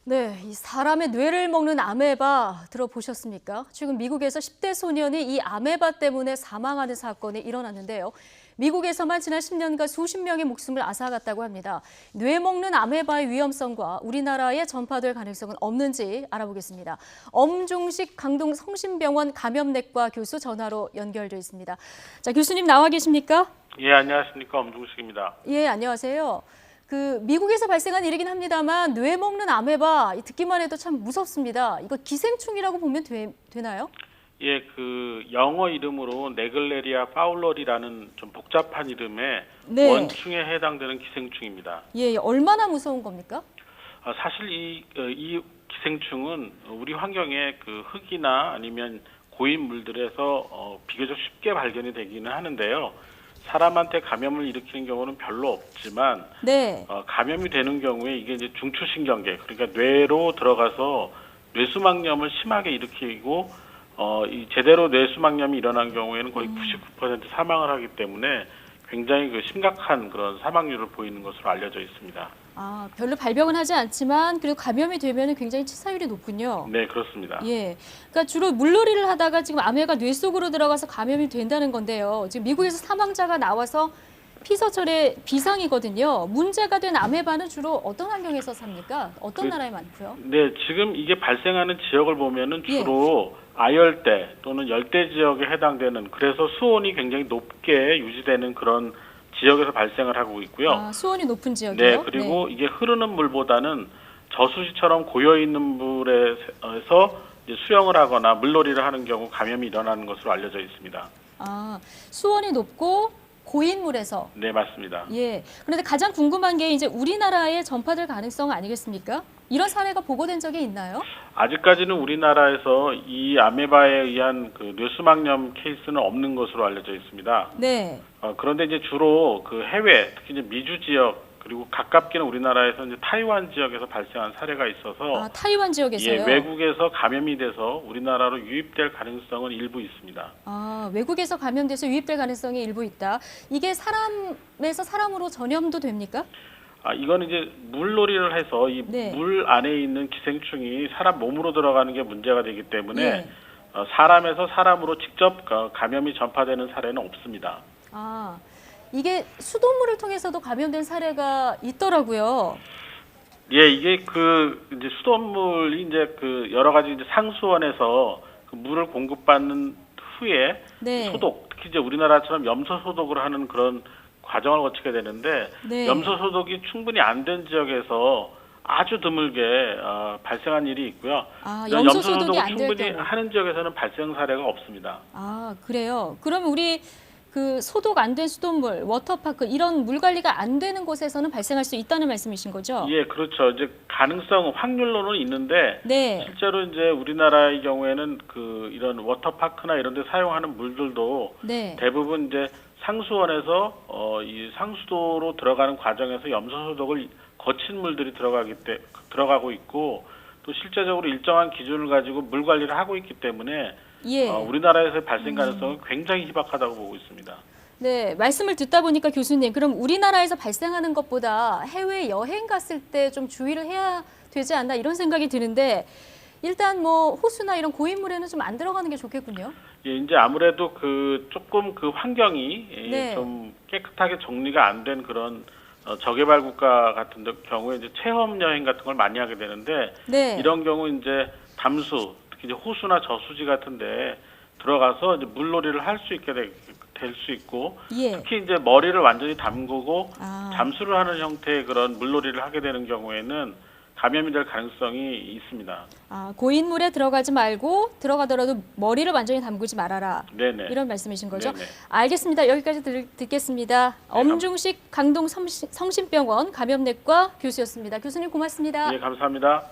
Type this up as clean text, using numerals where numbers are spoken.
네, 이 사람의 뇌를 먹는 아메바 들어보셨습니까? 최근 미국에서 10대 소년이 이 아메바 때문에 사망하는 사건이 일어났는데요. 미국에서만 지난 10년간 수십 명의 목숨을 앗아갔다고 합니다. 뇌 먹는 아메바의 위험성과 우리나라에 전파될 가능성은 없는지 알아보겠습니다. 엄중식 강동성심병원 감염내과 교수 전화로 연결돼 있습니다. 자, 교수님 나와 계십니까? 예, 안녕하십니까. 엄중식입니다. 예, 안녕하세요. 미국에서 발생한 일이긴 합니다만 뇌 먹는 아메바 듣기만 해도 참 무섭습니다. 이거 기생충이라고 보면 되나요? 예, 영어 이름으로 네글레리아 파울러리라는 좀 복잡한 이름의 네. 원충에 해당되는 기생충입니다. 예, 얼마나 무서운 겁니까? 사실 이 기생충은 우리 환경에 흙이나 아니면 고인 물들에서 비교적 쉽게 발견이 되기는 하는데요. 사람한테 감염을 일으키는 경우는 별로 없지만 네. 감염이 되는 경우에 이게 이제 중추신경계, 그러니까 뇌로 들어가서 뇌수막염을 심하게 일으키고 이 제대로 뇌수막염이 일어난 경우에는 거의 99% 사망을 하기 때문에 굉장히 심각한 그런 사망률을 보이는 것으로 알려져 있습니다. 아, 별로 발병은 하지 않지만 그래도 감염이 되면 굉장히 치사율이 높군요. 네, 그렇습니다. 예, 그러니까 주로 물놀이를 하다가 지금 아메바가 뇌 속으로 들어가서 감염이 된다는 건데요. 지금 미국에서 사망자가 나와서 피서철의 비상이거든요. 문제가 된 아메바는 주로 어떤 환경에서 삽니까? 어떤 나라에 많고요? 네, 지금 이게 발생하는 지역을 보면은 주로 아열대 또는 열대 지역에 해당되는, 그래서 수온이 굉장히 높게 유지되는 그런 지역에서 발생을 하고 있고요. 아, 수온이 높은 지역이요? 네, 그리고 이게 흐르는 물보다는 저수지처럼 고여 있는 물에서 이제 수영을 하거나 물놀이를 하는 경우 감염이 일어나는 것으로 알려져 있습니다. 아, 수온이 높고 고인 물에서. 네, 맞습니다. 예. 그런데 가장 궁금한 게 이제 우리나라에 전파될 가능성 아니겠습니까? 이런 사례가 보고된 적이 있나요? 아직까지는 우리나라에서 이 아메바에 의한 뇌수막염 케이스는 없는 것으로 알려져 있습니다. 네. 그런데 이제 주로 해외, 특히 이제 미주 지역, 그리고 가깝게는 우리나라에서 이제 타이완 지역에서 발생한 사례가 있어서 아, 타이완 지역에서요? 예, 외국에서 감염이 돼서 우리나라로 유입될 가능성은 일부 있습니다. 아, 외국에서 감염돼서 유입될 가능성이 일부 있다. 이게 사람에서 사람으로 전염도 됩니까? 이거는 이제 물놀이를 해서 이 물 안에 있는 기생충이 사람 몸으로 들어가는 게 문제가 되기 때문에 사람에서 사람으로 직접 감염이 전파되는 사례는 없습니다. 아, 이게 수돗물을 통해서도 감염된 사례가 있더라고요. 예, 이게 이제 수돗물이 이제 여러 가지 이제 상수원에서 물을 공급받는 후에 소독, 특히 이제 우리나라처럼 염소 소독을 하는 그런 과정을 거치게 되는데 염소 소독이 충분히 안 된 지역에서 아주 드물게 발생한 일이 있고요. 아, 염소 소독이 소독을 안 될 충분히 경우. 하는 지역에서는 발생 사례가 없습니다. 아, 그래요? 그럼 우리 소독 안 된 수돗물, 워터파크 이런 물 관리가 안 되는 곳에서는 발생할 수 있다는 말씀이신 거죠? 예, 그렇죠. 이제 가능성 확률로는 있는데 실제로 이제 우리나라의 경우에는 이런 워터파크나 이런 데 사용하는 물들도 대부분 이제 상수원에서 이 상수도로 들어가는 과정에서 염소 소독을 거친 물들이 들어가고 있고, 또 실제적으로 일정한 기준을 가지고 물 관리를 하고 있기 때문에 우리나라에서의 발생 가능성은 굉장히 희박하다고 보고 있습니다. 네, 말씀을 듣다 보니까 교수님, 그럼 우리나라에서 발생하는 것보다 해외 여행 갔을 때 좀 주의를 해야 되지 않나 이런 생각이 드는데, 일단 호수나 이런 고인물에는 좀 안 들어가는 게 좋겠군요. 예, 이제 아무래도 조금 환경이 좀 깨끗하게 정리가 안 된 그런 저개발 국가 같은 경우에 이제 체험 여행 같은 걸 많이 하게 되는데 이런 경우 이제 담수, 특히 이제 호수나 저수지 같은데 들어가서 이제 물놀이를 할 수 있게 될 수 있고, 특히 이제 머리를 완전히 담그고 잠수를 하는 형태의 그런 물놀이를 하게 되는 경우에는 감염이 될 가능성이 있습니다. 아, 고인물에 들어가지 말고 들어가더라도 머리를 완전히 담그지 말아라. 네네. 이런 말씀이신 거죠? 네네. 알겠습니다. 여기까지 듣겠습니다. 엄중식 강동성심병원 감염내과 교수였습니다. 교수님 고맙습니다. 네, 감사합니다.